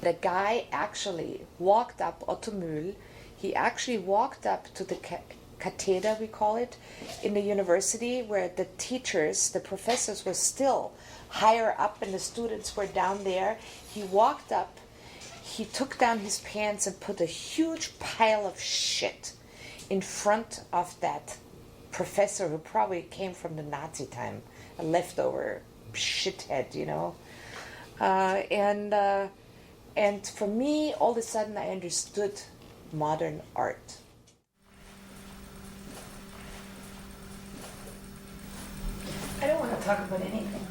The guy actually walked up, Otto Mühl, he actually walked up to the cathedra, we call it, in the university where the teachers, the professors were still higher up and the students were down there. He walked up, he took down his pants and put a huge pile of shit in front of that professor who probably came from the Nazi time, a leftover shithead, you know. And for me, all of a sudden, I understood modern art. I don't want to talk about anything.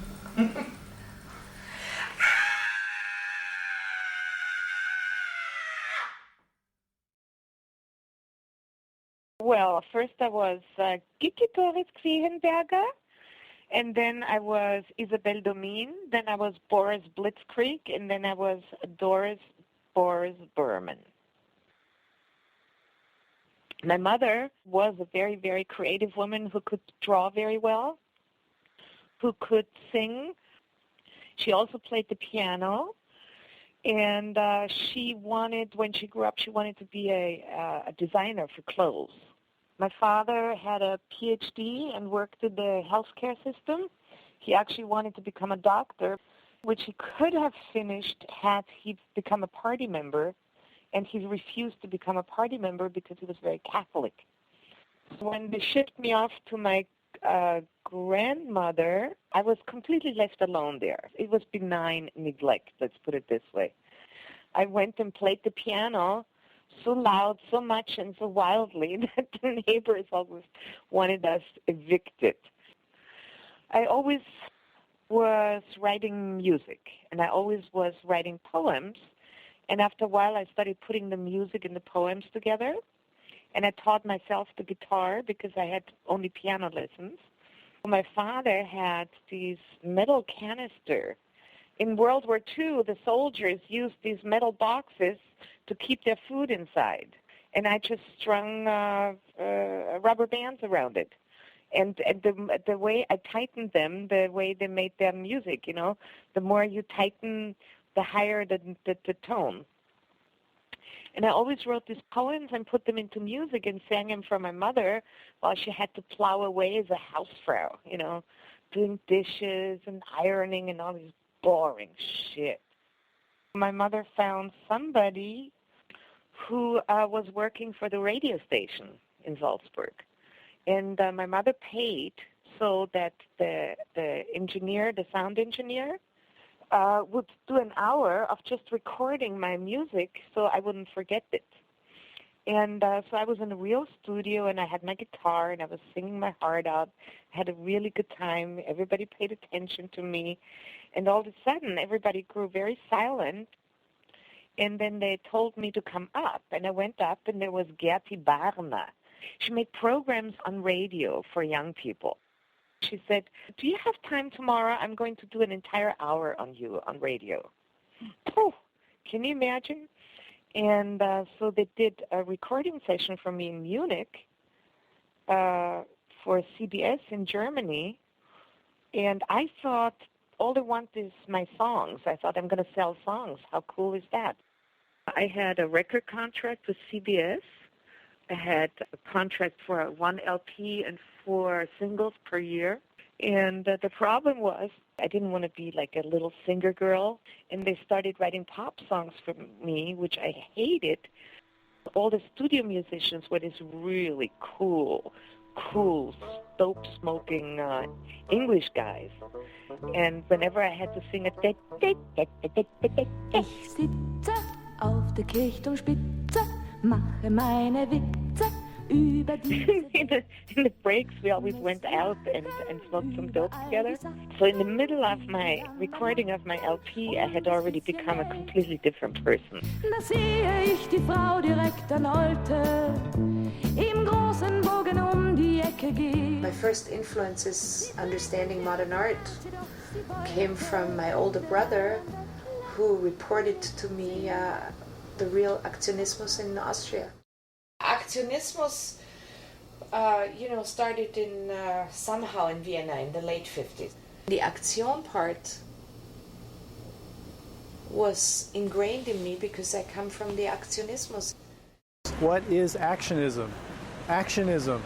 Well, first I was Doris Berman, and then I was Isabel Domin, then I was Boris Blitzkrieg, and then I was Doris Boris Berman. My mother was a very, very creative woman who could draw very well, who could sing. She also played the piano, and she wanted, when she grew up, she wanted to be a designer for clothes. My father had a PhD and worked in the healthcare system. He actually wanted to become a doctor, which he could have finished had he become a party member, and he refused to become a party member because he was very Catholic. When they shipped me off to my grandmother, I was completely left alone there. It was benign neglect, let's put it this way. I went and played the piano so loud, so much, and so wildly that the neighbors always wanted us evicted. I always was writing music, and I always was writing poems, and after a while I started putting the music and the poems together, and I taught myself the guitar because I had only piano lessons. My father had these metal canister. In World War II, the soldiers used these metal boxes to keep their food inside, and I just strung rubber bands around it. And the way I tightened them, the way they made their music, you know, the more you tighten, the higher the tone. And I always wrote these poems and put them into music and sang them for my mother while she had to plow away as a housefrau, you know, doing dishes and ironing and all this boring shit. My mother found somebody who was working for the radio station in Salzburg. And my mother paid so that the engineer, the sound engineer, would do an hour of just recording my music so I wouldn't forget it. And so I was in a real studio, and I had my guitar, and I was singing my heart out. I had a really good time. Everybody paid attention to me. And all of a sudden, everybody grew very silent. And then they told me to come up. And I went up, and there was Gerti Barna. She made programs on radio for young people. She said, "Do you have time tomorrow? I'm going to do an entire hour on you on radio." Oh, can you imagine? And so they did a recording session for me in Munich for CBS in Germany. And I thought, all they want is my songs. I thought, I'm going to sell songs. How cool is that? I had a record contract with CBS. I had a contract for 1 LP and 4 singles per year. And the problem was I didn't want to be like a little singer girl. And they started writing pop songs for me, which I hated. All the studio musicians were these really cool, dope-smoking English guys. And whenever I had to sing a Ich sitze auf der Kirchturmspitze, mache meine Witze über die... in the breaks, we always went out and smoked some dope together. So in the middle of my recording of my LP, I had already become a completely different person. Da sehe ich die Frau direkt an Alte, im großen Bogen die Ecke geht. My first influences understanding modern art came from my older brother, who reported to me the real Aktionismus in Austria. Aktionismus, started in somehow in Vienna in the late 50s. The Aktion part was ingrained in me because I come from the Aktionismus. What is actionism? Actionism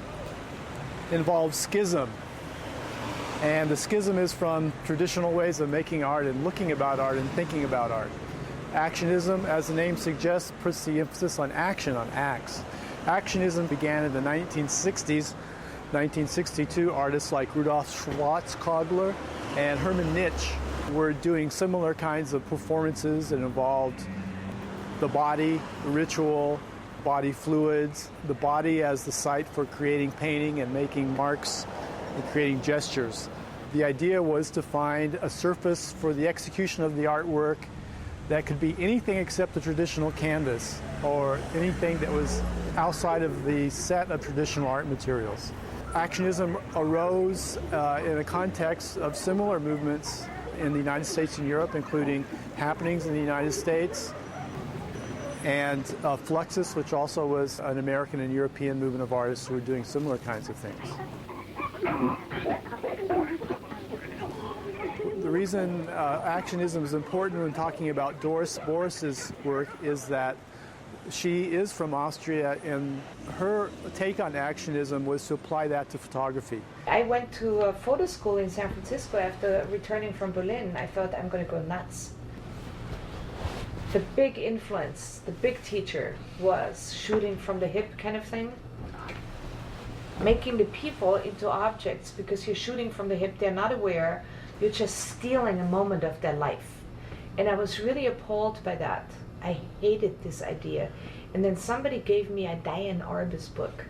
involves schism. And the schism is from traditional ways of making art and looking about art and thinking about art. Actionism, as the name suggests, puts the emphasis on action, on acts. Actionism began in the 1960s. 1962, artists like Rudolf Schwarzkogler and Hermann Nitsch were doing similar kinds of performances that involved the body, ritual, body fluids, the body as the site for creating painting and making marks and creating gestures. The idea was to find a surface for the execution of the artwork that could be anything except the traditional canvas or anything that was outside of the set of traditional art materials. Actionism arose in a context of similar movements in the United States and Europe, including Happenings in the United States, and Fluxus, which also was an American and European movement of artists who were doing similar kinds of things. The reason actionism is important when talking about Doris Boris's work is that she is from Austria, and her take on actionism was to apply that to photography. I went to a photo school in San Francisco after returning from Berlin. I thought I'm going to go nuts. The big influence, the big teacher was shooting from the hip kind of thing. Making the people into objects because you're shooting from the hip, they're not aware, you're just stealing a moment of their life. And I was really appalled by that. I hated this idea. And then somebody gave me a Diane Arbus book,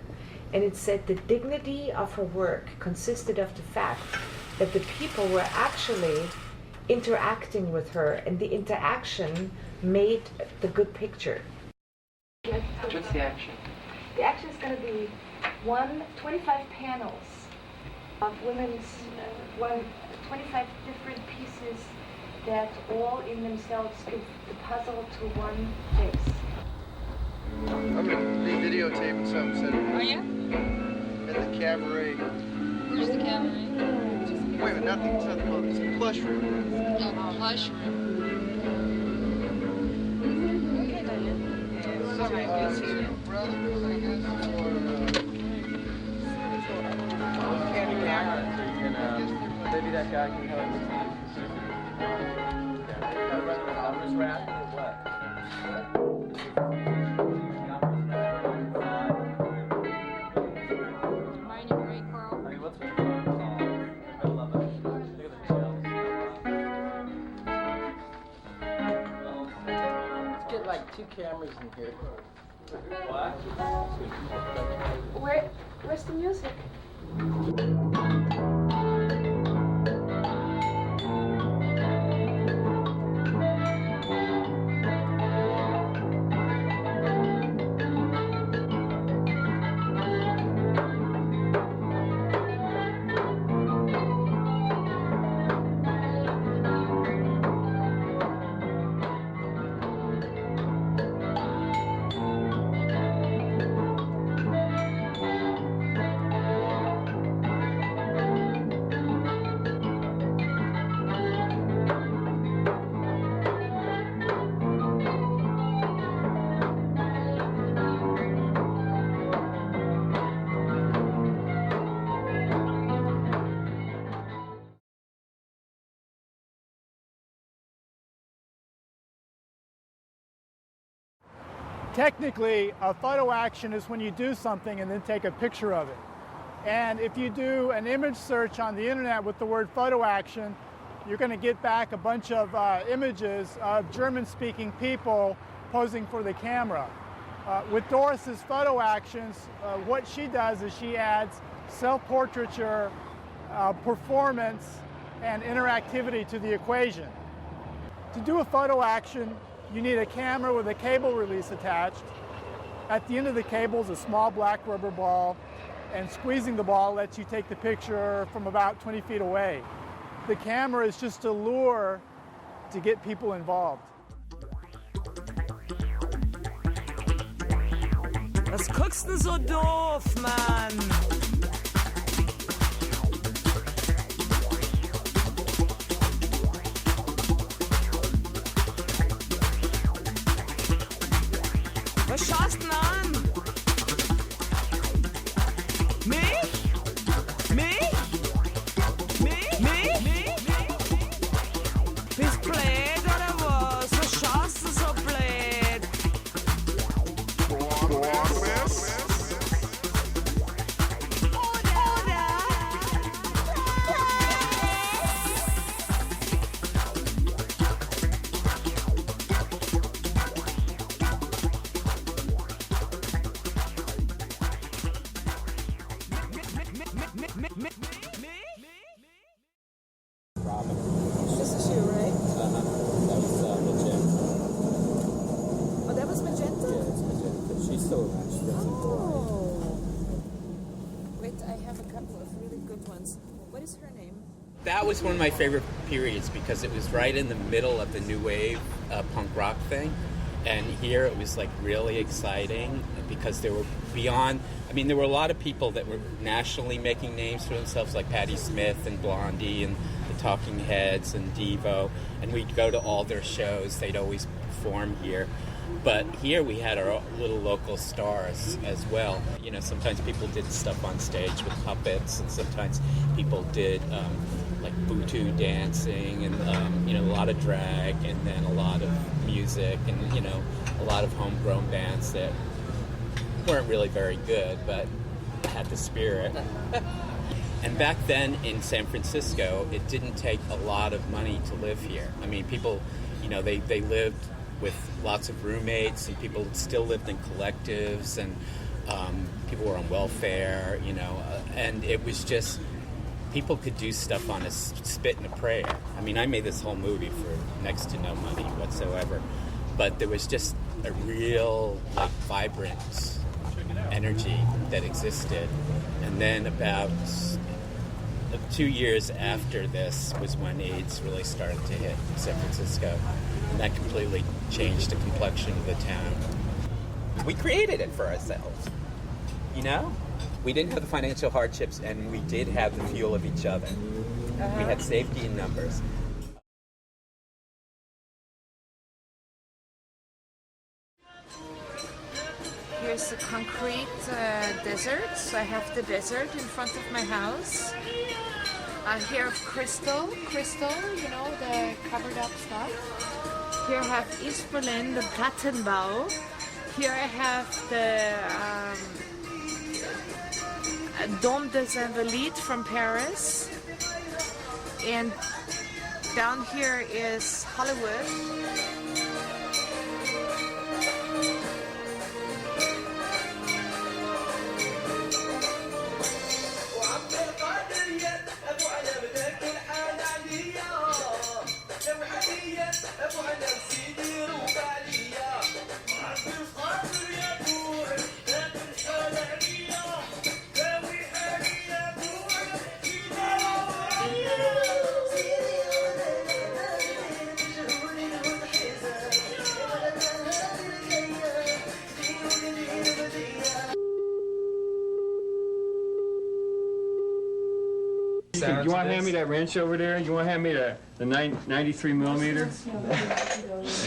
and it said the dignity of her work consisted of the fact that the people were actually interacting with her, and the interaction made the good picture. What's the action? The action is going to be 25 panels of women's, 25 different pieces that all in themselves give the puzzle to one face. I'm going to be videotaping something. Are you? At the cabaret. Where's the cabaret? Wait a minute, not the Southern Club, it's the Plush Room. Oh, the plush room. Okay, Diane. Sorry, good to see you. Brothers, I guess, Maybe that guy can help me. Numbers wrap or what? Mine and Ray Carl. I mean, what's with I love it. Look at the shells. Let's get like 2 cameras in here. What? Where's the music? Technically, a photo action is when you do something and then take a picture of it. And if you do an image search on the internet with the word photo action, you're going to get back a bunch of images of German-speaking people posing for the camera. With Doris's photo actions, what she does is she adds self-portraiture, performance, and interactivity to the equation. To do a photo action, you need a camera with a cable release attached. At the end of the cable is a small black rubber ball, and squeezing the ball lets you take the picture from about 20 feet away. The camera is just a lure to get people involved. Was guckst du so doof, Mann? Robin. This is you, right? That was Magenta. Oh, that was Magenta? Yeah, that's Magenta. She's still around. She doesn't Wait, I have a couple of really good ones. What is her name? That was one of my favorite periods because it was right in the middle of the new wave punk rock thing. And here it was like really exciting because there were there were a lot of people that were nationally making names for themselves, like Patti Smith and Blondie and the Talking Heads and Devo. And we'd go to all their shows. They'd always perform here. But here we had our little local stars as well. You know, sometimes people did stuff on stage with puppets, and sometimes people did like Butu dancing, and a lot of drag, and then a lot of music, and a lot of homegrown bands that weren't really very good, but had the spirit. And back then in San Francisco, it didn't take a lot of money to live here. I mean, people, they lived with lots of roommates, and people still lived in collectives, and people were on welfare, and it was just, people could do stuff on a spit and a prayer. I mean, I made this whole movie for next to no money whatsoever, but there was just a real, vibrant energy that existed. And then about 2 years after this was when AIDS really started to hit San Francisco, and that completely changed the complexion of the town. We created it for ourselves, We didn't have the financial hardships, and we did have the fuel of each other. We had safety in numbers. Here's the concrete desert. So I have the desert in front of my house. Here I have crystal, the covered up stuff. Here I have East Berlin, the Plattenbau. Here I have the Dôme des Invalides from Paris. And down here is Hollywood. You want to hand me that wrench over there? You want to hand me the 93 millimeter?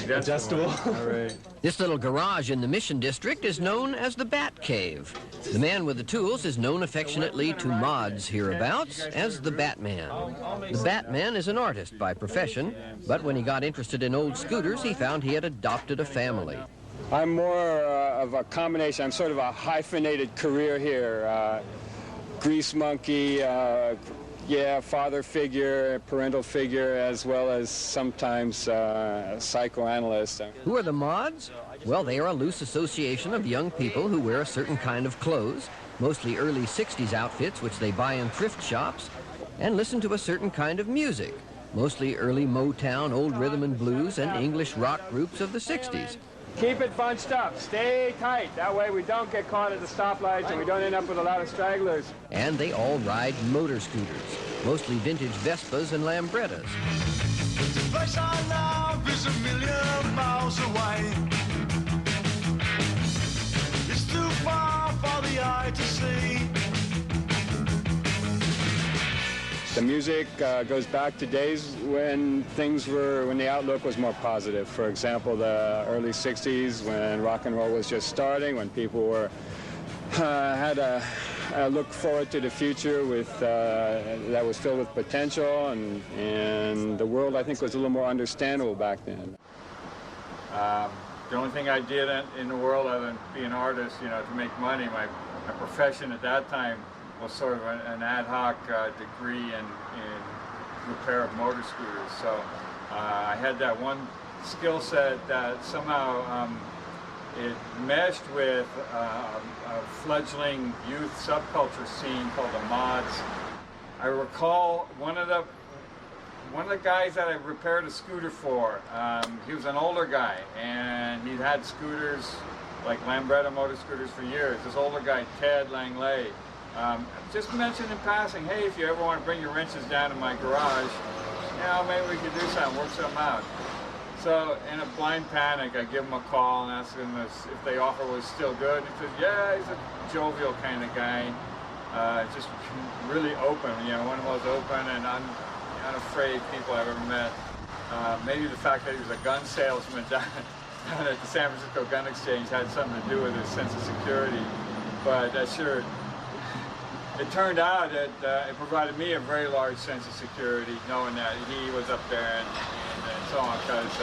Adjustable. All right. This little garage in the Mission District is known as the Bat Cave. The man with the tools is known affectionately to mods hereabouts as the Batman. The Batman is an artist by profession, but when he got interested in old scooters, he found he had adopted a family. I'm more of a combination. I'm sort of a hyphenated career here. Grease monkey, father figure, parental figure, as well as sometimes psychoanalyst. Who are the mods? Well, they are a loose association of young people who wear a certain kind of clothes, mostly early 60s outfits which they buy in thrift shops, and listen to a certain kind of music, mostly early Motown, old rhythm and blues, and English rock groups of the 60s. Keep it bunched up. Stay tight. That way we don't get caught at the stoplights and we don't end up with a lot of stragglers. And they all ride motor scooters, mostly vintage Vespas and Lambrettas. The place I love is 1,000,000 miles away. It's too far for the eye to see. The music goes back to days when the outlook was more positive. For example, the early 60s when rock and roll was just starting, when people had a look forward to the future that was filled with potential, and the world, I think, was a little more understandable back then. The only thing I did in the world other than be an artist, to make money, my profession at that time was sort of an ad hoc degree in repair of motor scooters. So I had that one skill set that somehow it meshed with a fledgling youth subculture scene called the mods. I recall one of the guys that I repaired a scooter for. He was an older guy, and he'd had scooters like Lambretta motor scooters for years. This older guy, Ted Langley, just mentioned in passing, hey, if you ever want to bring your wrenches down to my garage, you know, maybe we could do something, work something out. So in a blind panic, I give him a call and ask him if the offer was still good. He said, yeah, he's a jovial kind of guy, just really open, you know, one of the most open and unafraid people I've ever met. Maybe the fact that he was a gun salesman down at the San Francisco Gun Exchange had something to do with his sense of security. But sure, it turned out that it provided me a very large sense of security, knowing that he was up there and so on, because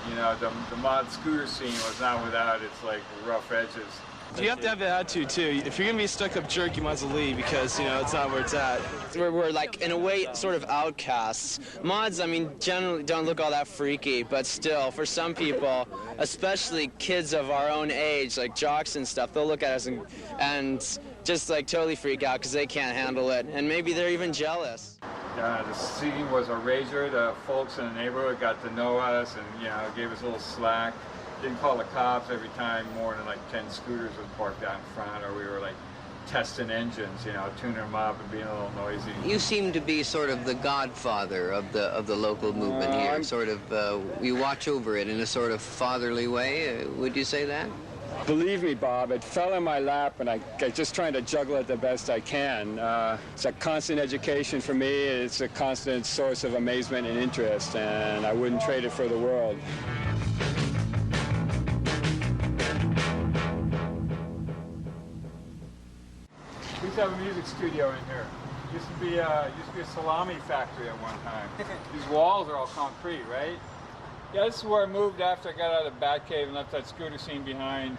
you know, the mod scooter scene was not without its like rough edges. You have to have the attitude too. If you're gonna be a stuck-up jerk, you might as well leave, because you know it's not where it's at. We're like, in a way, sort of outcasts. Mods, I mean, generally don't look all that freaky, but still, for some people, especially kids of our own age, like jocks and stuff, they'll look at us and just like totally freak out because they can't handle it, and maybe they're even jealous. The scene was a rager. The folks in the neighborhood got to know us and, you know, gave us a little slack. Didn't call the cops every time more than like 10 scooters was parked out in front, or we were like testing engines, you know, tuning them up and being a little noisy. You seem to be sort of the godfather of the local movement here. Sort of, you watch over it in a sort of fatherly way. Would you say that? Believe me, Bob, it fell in my lap, and I'm just trying to juggle it the best I can. It's a constant education for me. It's a constant source of amazement and interest, and I wouldn't trade it for the world. We used to have a music studio in here. Used to be a salami factory at one time. These walls are all concrete, right? Yeah, this is where I moved after I got out of the Batcave and left that scooter scene behind.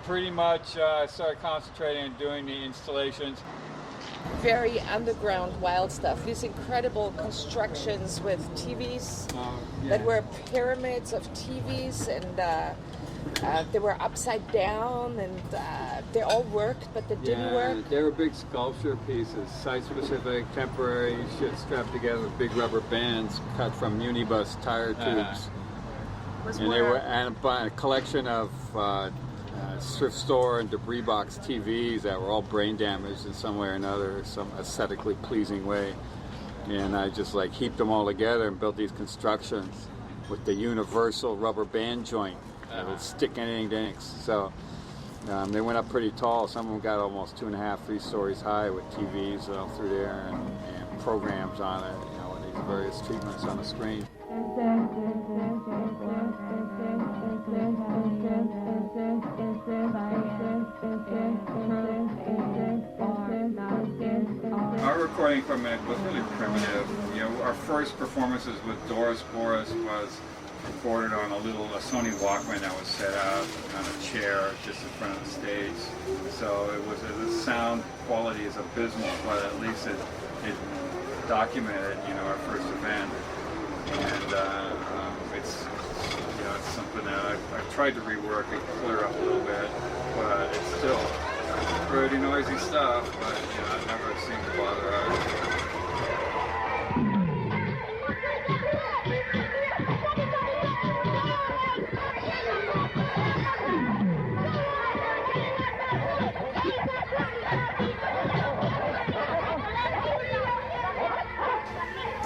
Pretty much I started concentrating on doing the installations. Very underground wild stuff. These incredible constructions with TVs that were pyramids of TVs, and they were upside down, and they all worked, but they didn't work. They were big sculpture pieces, site-specific, temporary, shit strapped together with big rubber bands cut from unibus tire tubes. And they were a collection of thrift store and debris box TVs that were all brain damaged in some way or another, some aesthetically pleasing way. And I just like heaped them all together and built these constructions with the universal rubber band joint that would stick anything to inks. So they went up pretty tall. Some of them got almost 2.5, 3 stories high with TVs all through there and programs on it, you know, with these various treatments on the screen. Our recording equipment was really primitive. You know, our first performances with Doris Boris was recorded on a Sony Walkman that was set up on a chair just in front of the stage. So the sound quality is abysmal, but at least it documented, you know, our first event. And it's something that I've tried to rework and clear up a little bit, but it's still pretty noisy stuff, but you know, I've never seemed to bother us.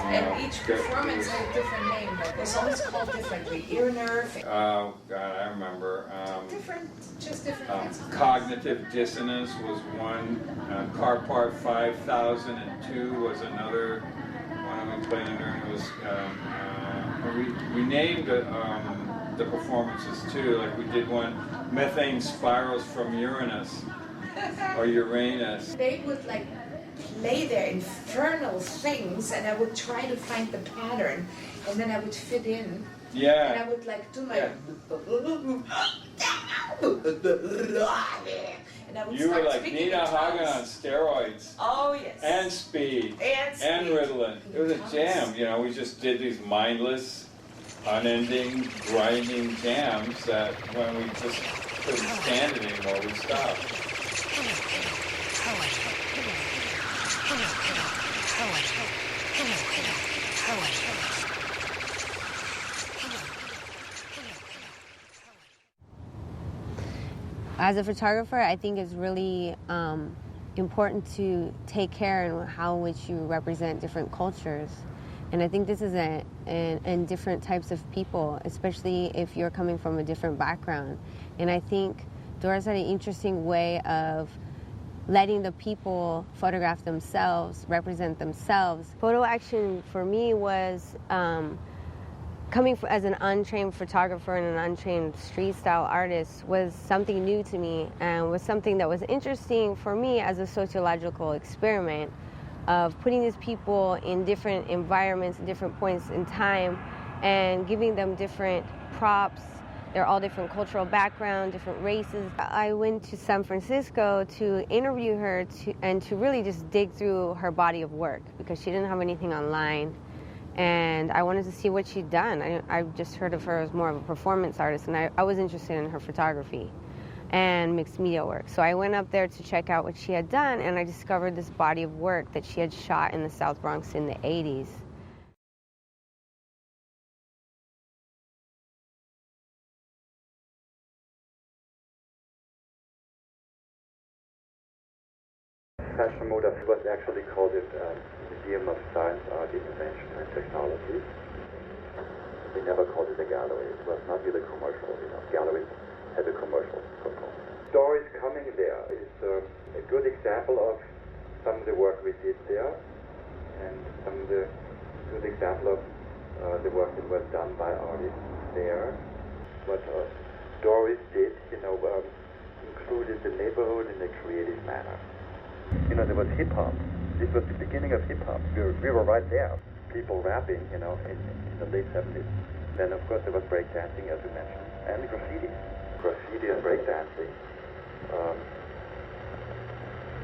And each performance had a different name. It was always called differently. Ear nerve. Oh God, I remember. Just different. Cognitive dissonance was one. Car Part 5002 was another one we played under. It was we named the performances too. Like we did one, Methane Spirals from Uranus or Uranus. They would like play their infernal things, and I would try to find the pattern, and then I would fit in. Yeah. And I would like do my. Yeah. And I would you were like Nina Hagen on steroids. Oh yes. And speed. And Ritalin. It was a jam. You know, we just did these mindless, unending, grinding jams that when we just couldn't stand it anymore, we stopped. As a photographer, I think it's really important to take care in how which you represent different cultures. And I think this is in different types of people, especially if you're coming from a different background. And I think Doris had an interesting way of letting the people photograph themselves, represent themselves. Photo action for me was coming as an untrained photographer and an untrained street style artist was something new to me and was something that was interesting for me as a sociological experiment of putting these people in different environments, different points in time, and giving them different props. They're all different cultural background, different races. I went to San Francisco to interview her and to really just dig through her body of work because she didn't have anything online. And I wanted to see what she'd done. I just heard of her as more of a performance artist, and I was interested in her photography and mixed media work. So I went up there to check out what she had done, and I discovered this body of work that she had shot in the South Bronx in the 80s. Fashion Moda was actually called it Museum of Science, Art, Innovation and Technology. They never called it a gallery. It was not really commercial. Galleries had a commercial component. Doris coming there is a good example of some of the work we did there and some of the good example of the work that was done by artists there. What Doris did, included the neighborhood in a creative manner. There was hip-hop. This was the beginning of hip-hop. We were right there. People rapping, in the late 70s. Then, of course, there was breakdancing, as you mentioned, and graffiti. Graffiti and breakdancing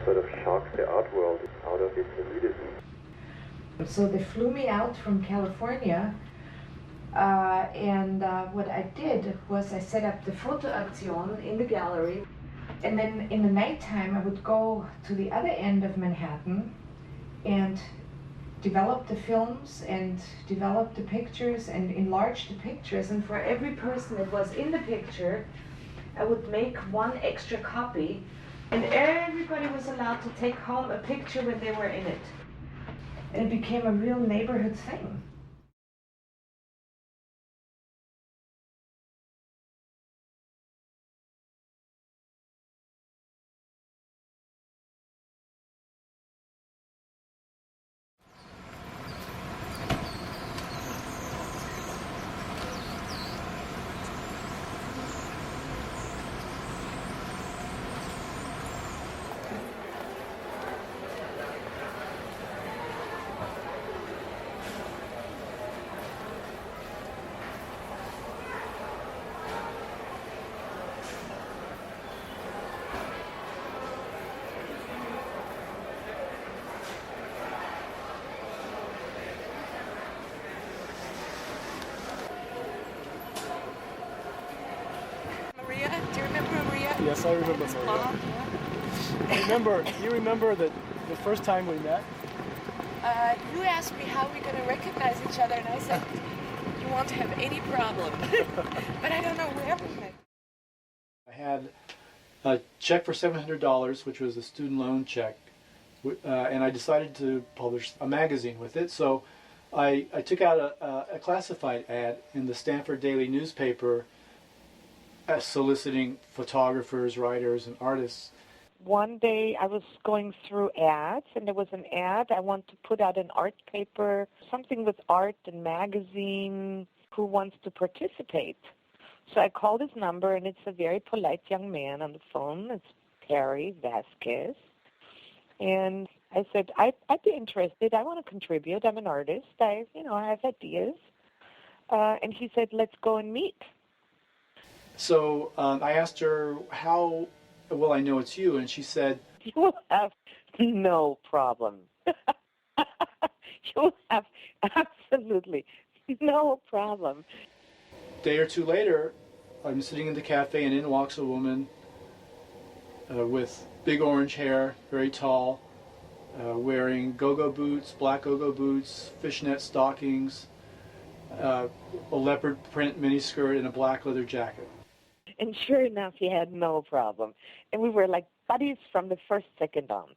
sort of shocked the art world out of its elitism. So they flew me out from California, and what I did was I set up the FotoAktion in the gallery. And then in the nighttime, I would go to the other end of Manhattan and develop the films and develop the pictures and enlarge the pictures. And for every person that was in the picture, I would make one extra copy. And everybody was allowed to take home a picture when they were in it. And it became a real neighborhood thing. Do you remember Maria? Yes, I remember Maria. You remember that the first time we met? You asked me how we're going to recognize each other, and I said, you won't have any problem. But I don't know where we met. I had a check for $700, which was a student loan check, and I decided to publish a magazine with it. So I took out a classified ad in the Stanford Daily newspaper soliciting photographers, writers, and artists. One day I was going through ads, and there was an ad. I want to put out an art paper, something with art and magazine. Who wants to participate? So I called his number, and it's a very polite young man on the phone. It's Perry Vasquez. And I said, I'd be interested. I want to contribute. I'm an artist. I have ideas. And he said, let's go and meet. So I asked her, how will I know it's you? And she said, you will have no problem. You'll have absolutely no problem. A day or two later, I'm sitting in the cafe, and in walks a woman with big orange hair, very tall, wearing go-go boots, black go-go boots, fishnet stockings, a leopard print miniskirt, and a black leather jacket. And sure enough, he had no problem. And we were like buddies from the first second on.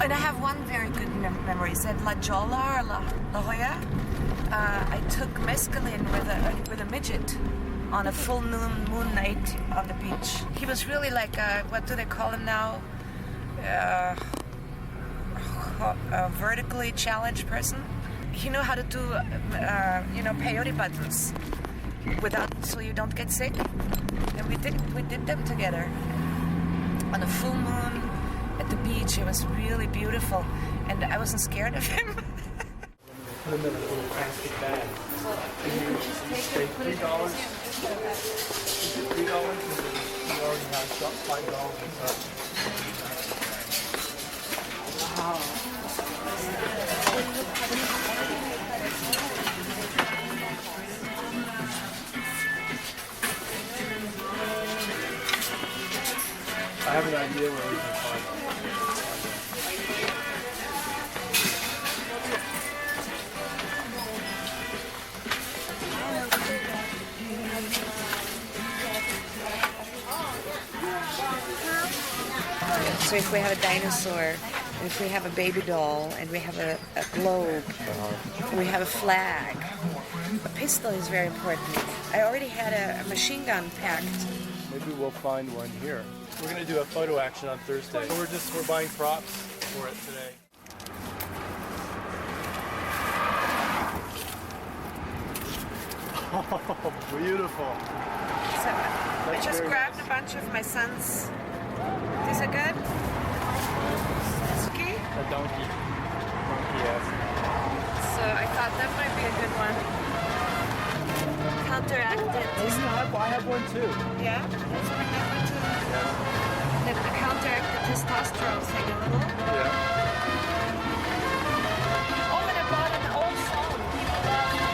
And I have one very good memory. It's at La Jolla or La Jolla. I took mescaline with a midget on a full moon night on the beach. He was really like what do they call him now? A vertically challenged person. He knew how to do, peyote buttons so you don't get sick. And we did them together on a full moon at the beach. It was really beautiful, and I wasn't scared of him. Put them in a little plastic bag. You can just take it, put it in the museum. Is it $3? You already have $5. Wow. I have an idea where we can find them. So if we have a dinosaur, if we have a baby doll, and we have a globe, we have a flag, a pistol is very important. I already had a machine gun packed. Maybe we'll find one here. We're going to do a photo action on Thursday. We're buying props for it today. Oh, beautiful. So I just grabbed a bunch of my son's. These are good? Ski? A donkey. Donkey, yes. So I thought that might be a good one. Counteracted. I have one too. Yeah? Let's bring that one too. Yeah. The counteracted testosterone thing a little. Yeah. Oh, and I bought an old phone. People love to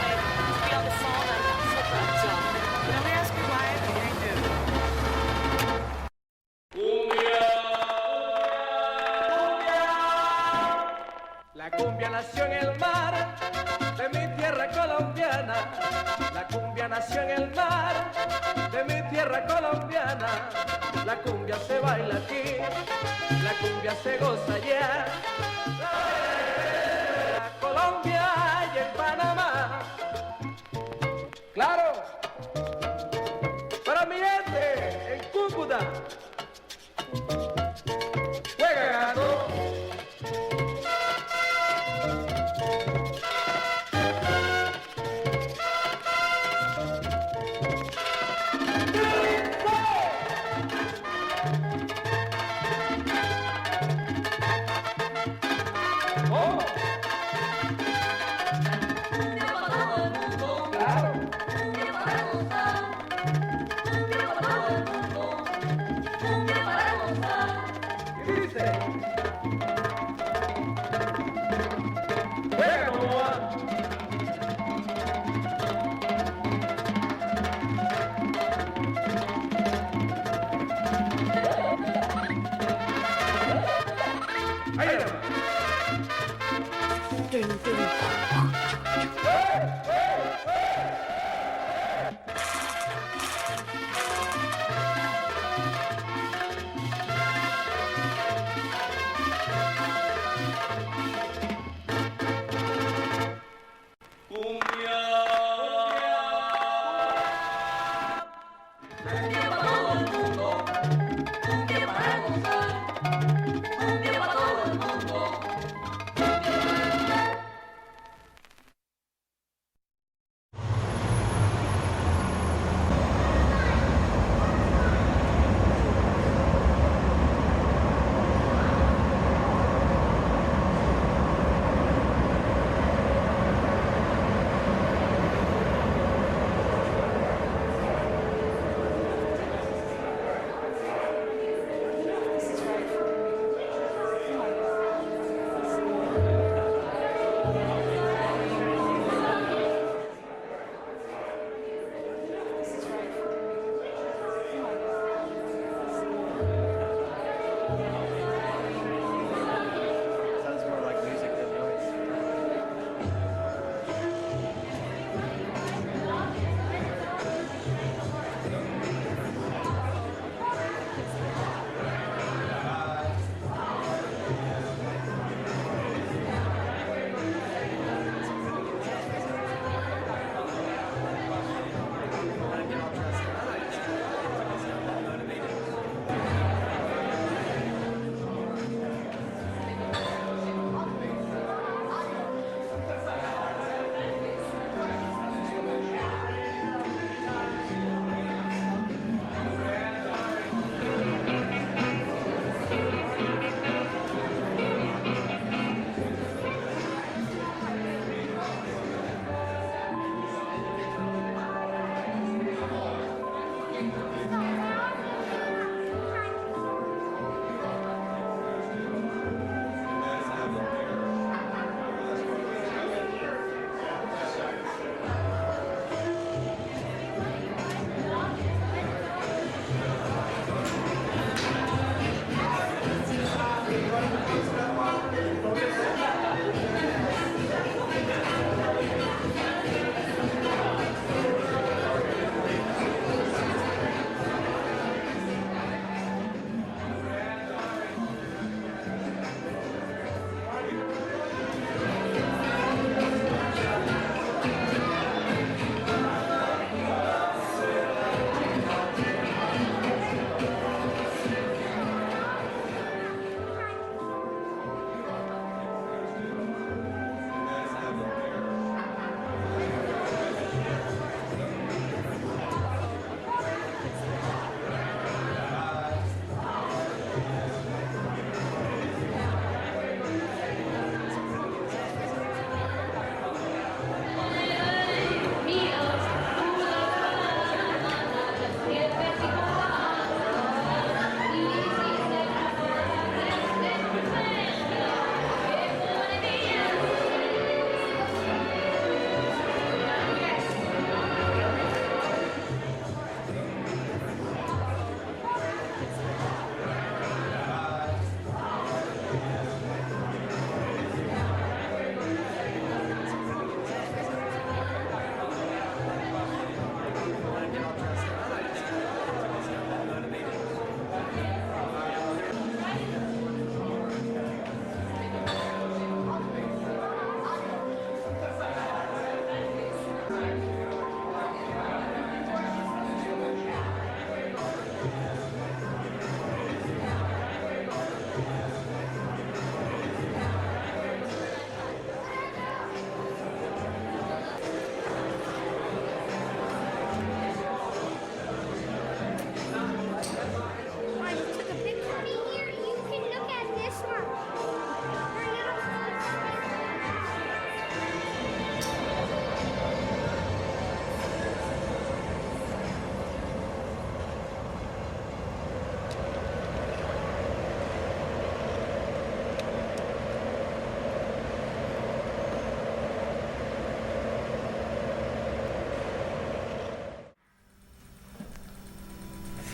be on the phone and FotoAktion. Let me ask you why, but I do. La cumbia nació en el mar de mi tierra colombiana. La cumbia nació en el mar de mi tierra colombiana. La cumbia se baila aquí, la cumbia se goza allá. La Colombia y en Panamá. Claro, para mi gente en Cúcuta. Juega gato.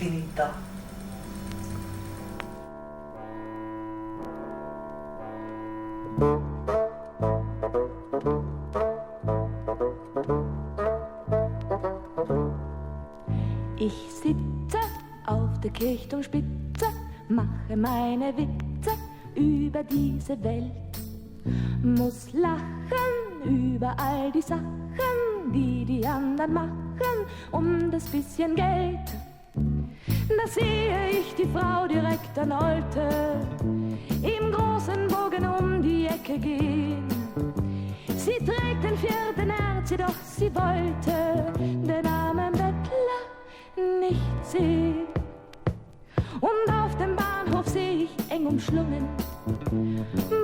Finito. Ich sitze auf der Kirchturmspitze, mache meine Witze über diese Welt, muss lachen über all die Sachen, die die anderen machen, um das bisschen Geld. Da sehe ich die Frau direkt an Olte, im großen Bogen um die Ecke gehen. Sie trägt den 4. März, jedoch sie wollte den armen Bettler nicht sehen. Und auf dem Bahnhof sehe ich eng umschlungen,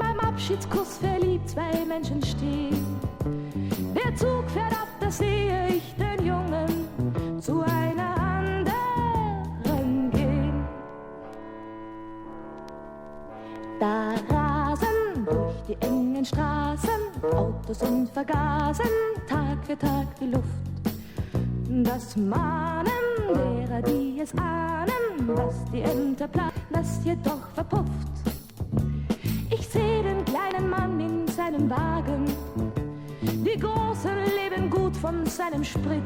beim Abschiedskuss verliebt 2 Menschen stehen. Der Zug fährt ab, da sehe ich den Jungen zu einer anderen gehen. Da rasen durch die engen Straßen Autos und vergasen Tag für Tag die Luft. Das Mahnen derer, die es ahnen, dass die Ämter planen, das jedoch verpufft. Ich sehe den kleinen Mann in seinem Wagen, die Großen leben gut von seinem Sprit.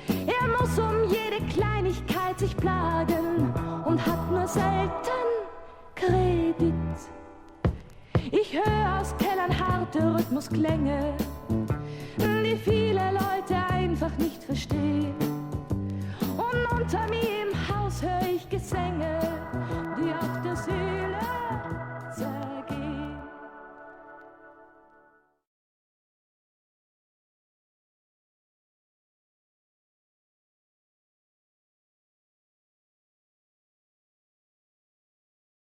Er muss um jede Kleinigkeit sich plagen und hat nur selten Kredit. Ich höre aus Kellern harte Rhythmusklänge, die viele Leute einfach nicht verstehen. Und unter mir im Haus höre ich Gesänge, die auf